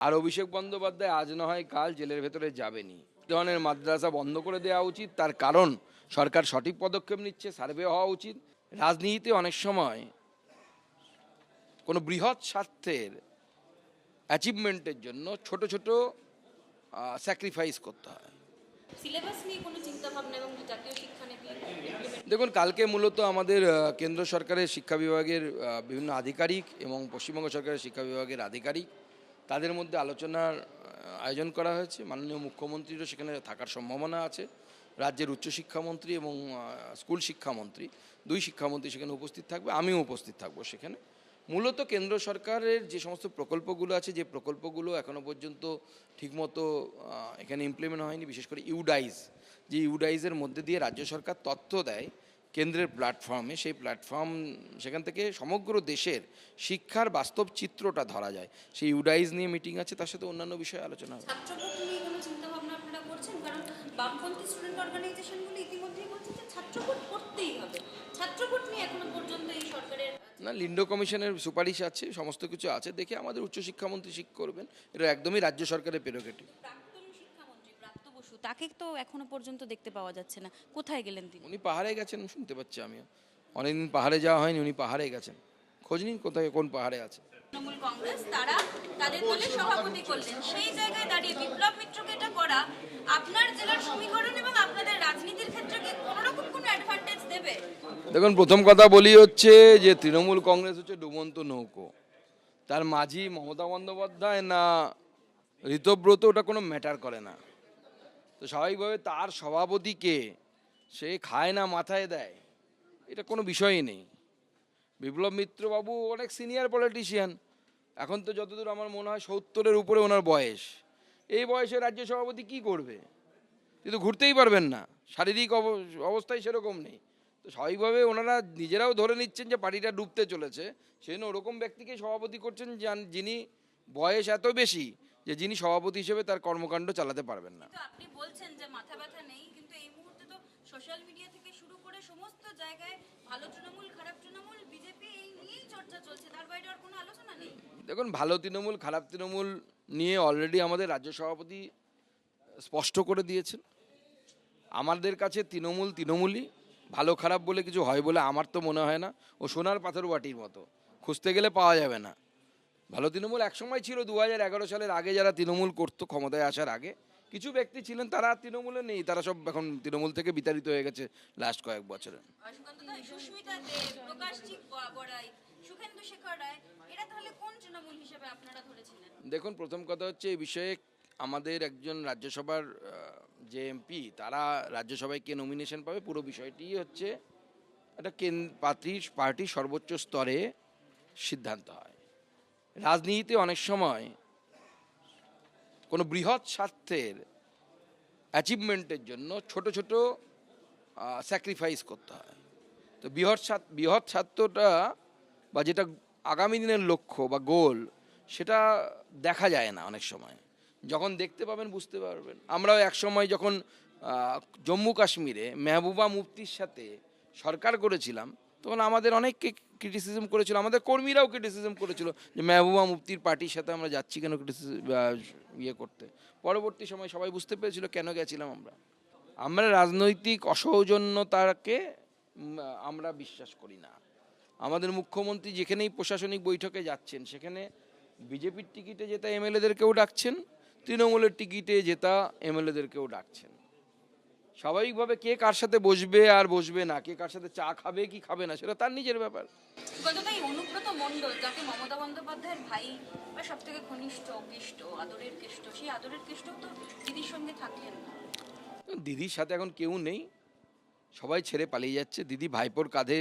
আর অভিষেক বন্দ্যোপাধ্যায় আজ না হয় কাল জেলের ভেতরে যাবেনি। ধরনের মাদ্রাসা বন্ধ করে দেওয়া উচিত, তার কারণ সরকার সঠিক পদক্ষেপ নিচ্ছে, সার্ভে হওয়া উচিত। রাজনীতিতে অনেক সময় কোনো বৃহৎ স্বার্থের অ্যাচিভমেন্টের জন্য ছোট ছোট স্যাক্রিফাইস করতে হয়। সিলেবাস নিয়ে কোনো চিন্তা ভাবনা এবং জাতীয় শিক্ষানীতি দেখুন, কালকে মূলত আমাদের কেন্দ্র সরকারের শিক্ষা বিভাগের বিভিন্ন আধিকারিক এবং পশ্চিমবঙ্গ সরকারের শিক্ষা বিভাগের আধিকারিক, তাদের মধ্যে আলোচনার আয়োজন করা হয়েছে। মাননীয় মুখ্যমন্ত্রীরও সেখানে থাকার সম্ভাবনা আছে। রাজ্যের উচ্চশিক্ষামন্ত্রী এবং স্কুল শিক্ষামন্ত্রী, দুই শিক্ষামন্ত্রী সেখানে উপস্থিত থাকবে, আমিও উপস্থিত থাকবো সেখানে। মূলত কেন্দ্র সরকারের যে সমস্ত প্রকল্পগুলো আছে, যে প্রকল্পগুলো এখনও পর্যন্ত ঠিকমতো এখানে ইমপ্লিমেন্ট হয়নি, বিশেষ করে ইউডাইজ, যে ইউডাইজের মধ্যে দিয়ে রাজ্য সরকার তথ্য দেয় কেন্দ্রের প্ল্যাটফর্মে, সেই প্ল্যাটফর্ম সেখান থেকে সমগ্র দেশের শিক্ষার বাস্তব চিত্রটা ধরা যায়। সেই ইউডাইজ নিয়ে মিটিং আছে, তার সাথে অন্যান্য বিষয়ে আলোচনা হবে। ছাত্রভোট নিয়ে কোনো চিন্তা ভাবনা আপনারা করছেন? কারণ বামপন্থী স্টুডেন্ট অর্গানাইজেশনগুলো ইতিমধ্যেই বলছে যে ছাত্রভোট করতেই হবে। ছাত্রভোট নিয়ে এখনো পর্যন্ত এই সরকারের না, লিন্ডো কমিশনের সুপারিশ আছে, সমস্ত কিছু আছে, দেখে আমাদের উচ্চশিক্ষামন্ত্রী ঠিক করবেন। এটা একদমই রাজ্য সরকারের প্রেরোগেটিভ। প্রাক্তন শিক্ষামন্ত্রী ব্রাত্য বসু তাকে তো এখনো পর্যন্ত দেখতে পাওয়া যাচ্ছে না, কোথায় গেলেন তিনি? উনি পাহাড়ে গেছেন শুনতে পাচ্ছি আমিও। অনেকদিন পাহাড়ে যাওয়া হয়নি, উনি পাহাড়ে গেছেন। খোঁজ নিন কোথায় কোন পাহাড়ে আছে। তৃণমূল কংগ্রেস তারা তাদের দলের সভাপতি করলেন, সেই জায়গায় দাঁড়িয়ে বিপ্লব মিত্রকে এটা করা আপনার জেলার সমীকরণ এবং আপনাদের রাজনীতির ক্ষেত্রে কি কোনো রকম কোনো অ্যাডভান্টেজ দেবে? দেখুন, প্রথম কথা বলি হচ্ছে যে তৃণমূল কংগ্রেস হচ্ছে ডুবন্ত নৌকো। তার মাঝি মমতা বন্দ্যোপাধ্যায় না ঋতব্রত, ওটা কোনো ম্যাটার করে না। তো স্বাভাবিকভাবে তার সভাপতিকে সে খায় না মাথায় দেয়, এটা কোনো বিষয়ই নেই। বিপ্লব মিত্রবাবু অনেক সিনিয়র পলিটিশিয়ান, এখন তো যতদূর আমার মনে হয় 70-এর উপরে ওনার বয়স। এই বয়সে রাজ্য সভাপতি কি করবে? কিন্তু ঘুরতেই পারবেন না, শারীরিক অবস্থায় সেরকম নেই। তো স্বাভাবিকভাবে ওনারা নিজেরাও ধরে নিচ্ছেন যে পার্টিটা ডুবতে চলেছে, সেজন্য ওরকম ব্যক্তিকে সভাপতি করছেন যিনি বয়স এত বেশি যে যিনি সভাপতি হিসেবে তার কর্মকাণ্ড চালাতে পারবেন না। কিন্তু আপনি বলছেন যে মাথা ব্যথা নেই, কিন্তু এই মুহূর্তে তো সোশ্যাল মিডিয়া থেকে শুরু করে সমস্ত জায়গায় ভালো তৃণমূল খারাপ তৃণমূল বিজেপি এই নিয়েই চর্চা চলছে, তার বাইরে আর কোনো আলোচনা নেই। দেখুন, ভালো তৃণমূল খারাপ তৃণমূল নিয়ে অলরেডি আমাদের রাজ্য সভাপতি স্পষ্ট করে দিয়েছেন। আমাদের কাছে তৃণমূল তৃণমূলই, ভালো খারাপ বলে কিছু হয় বলে আমার তো মনে হয় না। ও সোনার পাথর বাটির মতো, খুঁজতে গেলে পাওয়া যাবে না। ভালো তৃণমূল একসময় ছিল 2011 সালের আগে, যারা তৃণমূল করতো ক্ষমতায় আসার আগে কিছু ব্যক্তি ছিলেন, তারা তৃণমূলে নেই, তারা সব এখন তৃণমূল থেকে বিতাড়িত হয়ে গেছে লাস্ট কয়েক বছরে। সুস্মিতা দেব, প্রকাশজি বড়াই, সুখেন্দু শেখর রায়, এরা তাহলে কোন তৃণমূল হিসেবে আপনারা ধরেছিলেন? দেখুন, প্রথম কথা হচ্ছে এই বিষয়ে আমাদের একজন রাজ্যসভার যে এমপি, তারা রাজ্যসভায় কে নমিনেশন পাবে পুরো বিষয়টি হচ্ছে একটা পার্টির সর্বোচ্চ স্তরে সিদ্ধান্ত হয়। রাজনীতিতে অনেক সময় কোনো বৃহৎ স্বার্থের অ্যাচিভমেন্টের জন্য ছোট ছোট স্যাক্রিফাইস করতে হয়। তো বৃহৎ স্বার্থটা বা যেটা আগামী দিনের লক্ষ্য বা গোল, সেটা দেখা যায় না অনেক সময়। যখন দেখতে পাবেন বুঝতে পারবেন। আমরাও এক সময় যখন জম্মু কাশ্মীরে মেহবুবা মুফতির সাথে সরকার করেছিলাম, তখন আমাদের অনেককে ক্রিটিসিজম করেছিল, আমাদের কর্মীরাও ক্রিটিসিজম করেছিল যে মেহবুবা মুফতির পার্টির সাথে আমরা যাচ্ছি কেন ইয়ে করতে। পরবর্তী সময় সবাই বুঝতে পেরেছিল কেন গেছিলাম আমরা। আমরা রাজনৈতিক অসৌজন্যতাকে আমরা বিশ্বাস করি না। আমাদের মুখ্যমন্ত্রী যেখানেই প্রশাসনিক বৈঠকে যাচ্ছেন, সেখানে বিজেপির টিকিটে জেতা এমএলএদেরকেও ডাকছেন, তৃণমূলের টিকিটে জেতা এমএলএদেরকেও ডাকছেন। স্বাভাবিকভাবে কে কার সাথে বসবে আর বসবে না, কে কার সাথে চা খাবে কি খাবে না, সেটা তার নিজের ব্যাপার। গতকাল অনুব্রত মণ্ডল, যাকে মমতা বন্দ্যোপাধ্যায়ের ভাই বা সব থেকে ঘনিষ্ঠ কেষ্ট, আদরের কেষ্ট, সেই আদরের কেষ্ট তো দিদির সঙ্গে থাকলেন না। দিদির সাথে এখন কেউ নেই, সবাই ছেড়ে পালিয়ে যাচ্ছে। দিদি ভাইপোর কাঁধে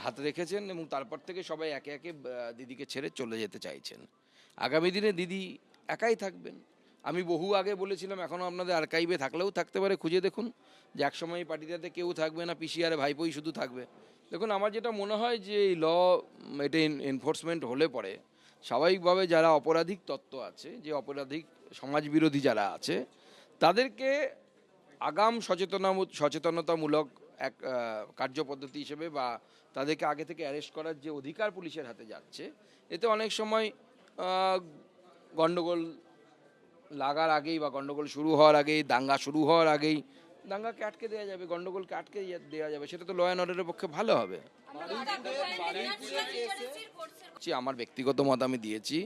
হাত রেখেছেন এবং তারপর থেকে সবাই একে একে দিদিকে ছেড়ে চলে যেতে চাইছেন। আগামী দিনে দিদি একাই থাকবেন। আমি বহু আগে বলেছিলাম, এখনও আপনাদের আর্কাইভে থাকলেও থাকতে পারে, খুঁজে দেখুন, যে একসময় এই পার্টিটাতে কেউ থাকবে না, পিসি আর ভাইপোই শুধু থাকবে। দেখুন, আমার যেটা মনে হয় যে এই এটা এনফোর্সমেন্ট হলে পরে স্বাভাবিকভাবে যারা অপরাধিক তত্ত্ব আছে, যে অপরাধিক সমাজবিরোধী যারা আছে, তাদেরকে আগাম সচেতনতামূলক এক কার্যপদ্ধতি হিসেবে বা তাদেরকে আগে থেকে অ্যারেস্ট করার যে অধিকার পুলিশের হাতে যাচ্ছে, এতে অনেক সময় গণ্ডগোল লাগার আগেই বা গণ্ডগোল শুরু হওয়ার আগেই, দাঙ্গা শুরু হওয়ার আগেই দাঙ্গাকে আটকে দেওয়া যাবে, গণ্ডগোলকে আটকে দেওয়া যাবে, সেটা তো ল অ্যান্ড অর্ডারের পক্ষে ভালো হবে। আমার ব্যক্তিগত মত আমি দিয়েছি,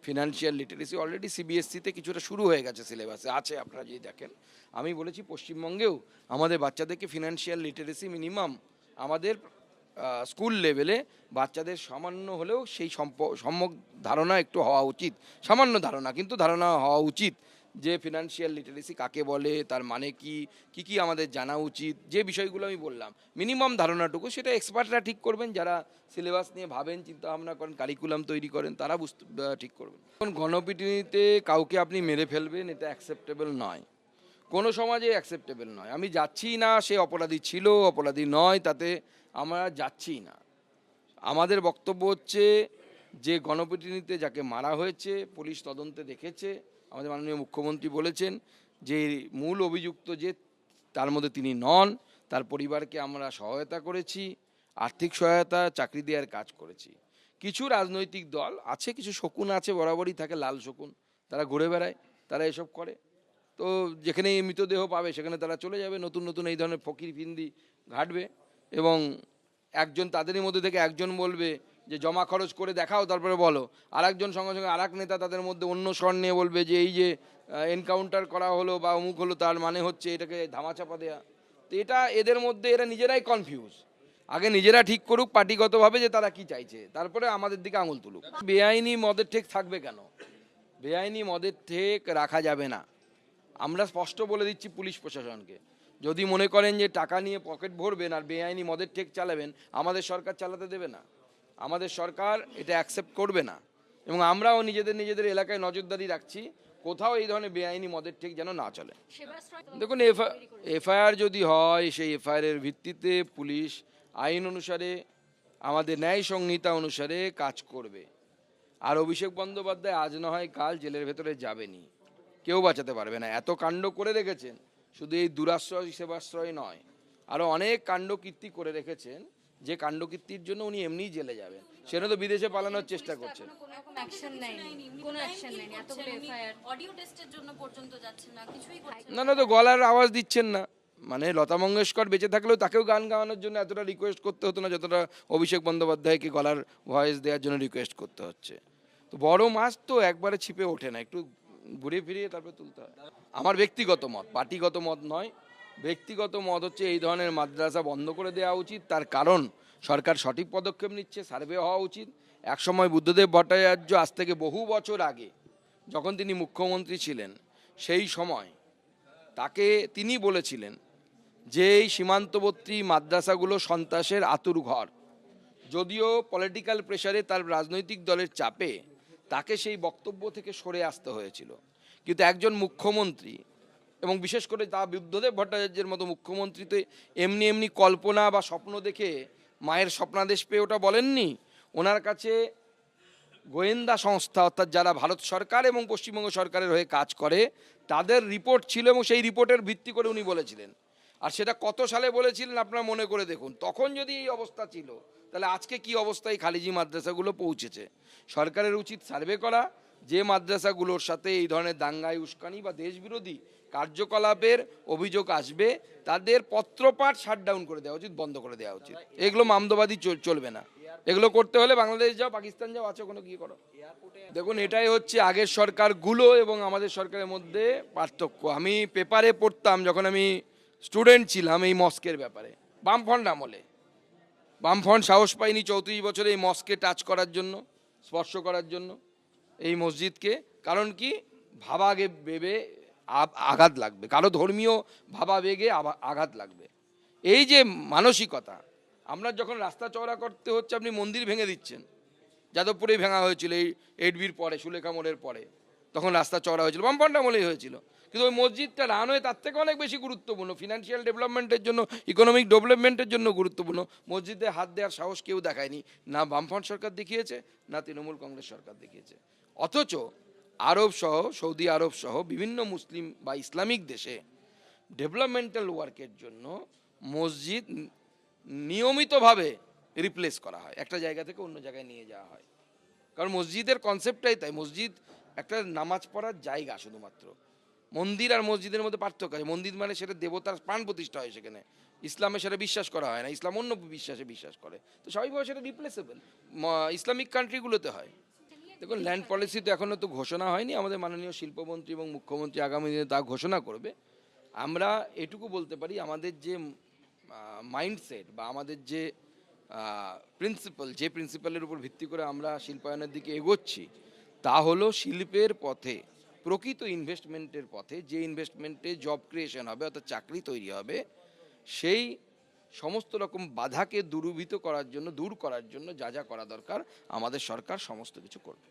ফিনান্সিয়াল লিটারেসি অলরেডি সিবিএসসিতে কিছুটা শুরু হয়ে গেছে, সিলেবাসে আছে, আপনারা যদি দেখেন। আমি বলেছি পশ্চিমবঙ্গেও আমাদের বাচ্চাদেরকে ফিনান্সিয়াল লিটারেসি মিনিমাম আমাদের স্কুল লেভেলে বাচ্চাদের সামান্য হলেও সেই সম্যক ধারণা একটু হওয়া উচিত, সামান্য ধারণা কিন্তু ধারণা হওয়া উচিত যে ফিনান্সিয়াল লিটারেসি কাকে বলে, তার মানে কি কি আমাদের জানা উচিত, যে বিষয়গুলো আমি বললাম মিনিমাম ধারণাটুকু সেটা এক্সপার্টরা ঠিক করবেন, যারা সিলেবাস নিয়ে ভাবেন, চিন্তা ভাবনা করেন, কারিকুলাম তৈরি করেন, তারা ঠিক করবেন। এখন গণপিটুনিতে কাউকে আপনি মেরে ফেলবেন, এটা অ্যাকসেপ্টেবল নয়, কোনো সমাজে অ্যাকসেপ্টেবল নয়। আমি যাচ্ছি না সে অপরাধী ছিল অপরাধী নয়, তাতে আমরা যাচ্ছি না। আমাদের বক্তব্য হচ্ছে যে গণপিটুনিতে যাকে মারা হয়েছে পুলিশ তদন্তে দেখেছে, আমাদের মাননীয় মুখ্যমন্ত্রী বলেছেন যে মূল অভিযুক্ত যে তার মধ্যে তিনি নন, তার পরিবারকে আমরা সহায়তা করেছি, আর্থিক সহায়তা, চাকরি দেওয়ার কাজ করেছি। কিছু রাজনৈতিক দল আছে, কিছু শকুন আছে, বরাবরই থাকে লাল শকুন, তারা ঘুরে বেড়ায়, তারা এসব করে। তো যেখানে মৃতদেহ পাবে সেখানে তারা চলে যাবে, নতুন নতুন এই ধরনের ফকির ফিন্দি ঘাটবে, এবং একজন তাদেরই মধ্যে থেকে একজন বলবে যে জমা খরচ করে দেখাও তারপরে বলো, আর একজন সঙ্গে সঙ্গে আর এক নেতা তাদের মধ্যে অন্য স্বর নিয়ে বলবে যে এই যে এনকাউন্টার করা হলো বা অমুক হলো তার মানে হচ্ছে এটাকে ধামাচাপা দেয়া। তো এটা এদের মধ্যে এরা নিজেরাই কনফিউজ। আগে নিজেরা ঠিক করুক পার্টিগতভাবে যে তারা কি চাইছে, তারপরে আমাদের দিকে আঙুল তুলুক। বেআইনি মদের ঠেক থাকবে কেন? বেআইনি মদের ঠেক রাখা যাবে না। আমরা স্পষ্ট বলে দিচ্ছি পুলিশ প্রশাসনকে, যদি মনে করেন যে টাকা নিয়ে পকেট ভরবেন আর বেআইনি মদের ঠেক চালাবেন, আমাদের সরকার চালাতে দেবে না, আমাদের সরকার এটা অ্যাকসেপ্ট করবে না। এবং আমরাও নিজেদের এলাকায় নজরদারি রাখছি, কোথাও এই ধরনের বেআইনি মদের ঠেক যেন না চলে। দেখুন, এফআইআর যদি হয়, সেই এফআইআরের ভিত্তিতে পুলিশ আইন অনুসারে, আমাদের ন্যায় সংহিতা অনুসারে কাজ করবে। আর অভিষেক বন্দ্যোপাধ্যায় আজ না হয় কাল জেলের ভেতরে যাবেনি, কেউ বাঁচাতে পারবে না। এত কাণ্ড করে রেখেছেন, শুধু এই দুরাশ্রয় সেবাশ্রয় নয়, আরও অনেক কাণ্ডকীর্তি করে রেখেছেন, যে কাণ্ডকীর্তির জন্য উনি এমনিই জেলে যাবেন, সেটা তো বিদেশে পালানোর চেষ্টা করছেন। না, তো গলার আওয়াজ দিচ্ছেন না, মানে লতা মঙ্গেশকর বেঁচে থাকলেও তাকেও গান গাওয়ানোর জন্য এতটা রিকোয়েস্ট করতে হতো না, যতটা অভিষেক বন্দ্যোপাধ্যায়কে গলার ভয়েস দেওয়ার জন্য রিকোয়েস্ট করতে হচ্ছে। তো বড় মাছ তো একবারে ছিপে ওঠে না, একটু ঘুরিয়ে ফিরিয়ে তারপরে তুলতে হয়। আমার ব্যক্তিগত মত, পার্টিগত মত নয়, ব্যক্তিগত মত হচ্ছে এই ধরনের মাদ্রাসা বন্ধ করে দেওয়া উচিত। তার কারণ সরকার সঠিক পদক্ষেপ নিচ্ছে, সার্ভে হওয়া উচিত। একসময় বুদ্ধদেব ভট্টাচার্য আজ থেকে বহু বছর আগে যখন তিনি মুখ্যমন্ত্রী ছিলেন, সেই সময় তিনি বলেছিলেন যে এই সীমান্তবর্তী মাদ্রাসাগুলো সন্ত্রাসের আতুর ঘর। যদিও পলিটিক্যাল প্রেসারে, তার রাজনৈতিক দলের চাপে তাকে সেই বক্তব্য থেকে সরে আসতে হয়েছিল, কিন্তু একজন মুখ্যমন্ত্রী, এবং বিশেষ করে তা বুদ্ধদেব ভট্টাচার্যের মতো মুখ্যমন্ত্রী তো এমনি কল্পনা বা স্বপ্ন দেখে মায়ের স্বপ্নাদেশ পেয়ে ওটা বলেননি। ওনার কাছে গোয়েন্দা সংস্থা, অর্থাৎ যারা ভারত সরকার এবং পশ্চিমবঙ্গ সরকারের হয়ে কাজ করে, তাদের রিপোর্ট ছিল, এবং সেই রিপোর্টের ভিত্তি করে উনি বলেছিলেন। আর সেটা কত সালে বলেছিলেন আপনারা মনে করে দেখুন। তখন যদি এই অবস্থা ছিল, তাহলে আজকে কি অবস্থায় খালিজি মাদ্রাসাগুলো পৌঁছেছে। সরকারের উচিত সার্ভে করা, যে মাদ্রাসাগুলোর সাথে এই ধরনের দাঙ্গায় উস্কানি বা দেশবিরোধী কার্যকলাপের অভিযোগ আসবে, তাদের পত্রপাঠ শাটডাউন করে দেওয়া উচিত, বন্ধ করে দেওয়া উচিত। এগুলো মামদবাদী চলবে না। এগুলো করতে হলে বাংলাদেশ যাও, পাকিস্তান যাও, আছে কোনো কি করো। দেখুন, এটাই হচ্ছে আগের সরকারগুলো এবং আমাদের সরকারের মধ্যে পার্থক্য। আমি পেপারে পড়তাম যখন আমি স্টুডেন্ট ছিলাম এই মস্কের ব্যাপারে, বামফ্রন্ট আমলে। বামফ্রন্ট সাহস পায়নি 34 বছরে এই মস্কে টাচ করার জন্য, স্পর্শ করার জন্য এই মসজিদকে। কারণ কি, ভাবাবেগে আঘাত লাগবে, কারো ধর্মীয় ভাবাবেগে আঘাত লাগবে। এই যে মানসিকতা, আমরা যখন রাস্তা চওড়া করতে হচ্ছে, আপনি মন্দির ভেঙে দিচ্ছেন। যাদবপুরেই ভাঙা হয়েছিল এই 8Bর পরে, সুলেখা মোড়ের পরে, তখন রাস্তা চওড়া হয়েছিল, বামফ্রন্ট আমলেই হয়েছিল। কিন্তু ওই মসজিদটা রানওয়ে তার থেকে অনেক বেশি গুরুত্বপূর্ণ, ফিনান্সিয়াল ডেভেলপমেন্টের জন্য, ইকোনমিক ডেভেলপমেন্টের জন্য গুরুত্বপূর্ণ। মসজিদে হাত দেওয়ার সাহস কেউ দেখায়নি, না বামফ্রন্ট সরকার দেখিয়েছে, না তৃণমূল কংগ্রেস সরকার দেখিয়েছে। অথচ আরব সহ, সৌদি আরব সহ বিভিন্ন মুসলিম বা ইসলামিক দেশে ডেভেলপমেন্টাল ওয়ার্কের জন্য মসজিদ নিয়মিতভাবে রিপ্লেস করা হয়, একটা জায়গা থেকে অন্য জায়গায় নিয়ে যাওয়া হয়। কারণ মসজিদের কনসেপ্টটাই তাই। মসজিদ একটা নামাজ পড়ার জায়গা শুধুমাত্র। মন্দির আর মসজিদের মধ্যে পার্থক্য আছে। মন্দির মানে সেটা দেবতার প্রাণ প্রতিষ্ঠা হয় সেখানে, ইসলামে সেটা বিশ্বাস করা হয় না, ইসলাম অন্য বিশ্বাসে বিশ্বাস করে, তো স্বাভাবিকভাবে সেটা রিপ্লেসেবল ইসলামিক কান্ট্রিগুলোতে হয়। দেখুন, ল্যান্ড পলিসি তো এখনও তো ঘোষণা হয়নি, আমাদের মাননীয় শিল্পমন্ত্রী এবং মুখ্যমন্ত্রী আগামী দিনে তা ঘোষণা করবে। আমরা এটুকু বলতে পারি, আমাদের যে মাইন্ডসেট বা আমাদের যে প্রিন্সিপাল, যে প্রিন্সিপালের উপর ভিত্তি করে আমরা শিল্পায়নের দিকে এগোচ্ছি, তা হলো শিল্পের পথে, প্রকৃত ইনভেস্টমেন্টের পথে, যে ইনভেস্টমেন্টে জব ক্রিয়েশন হবে অর্থাৎ চাকরি তৈরি হবে, সেই সমস্ত রকম বাধাকে দূর করার জন্য যা যা করা দরকার আমাদের সরকার সমস্ত কিছু করবে।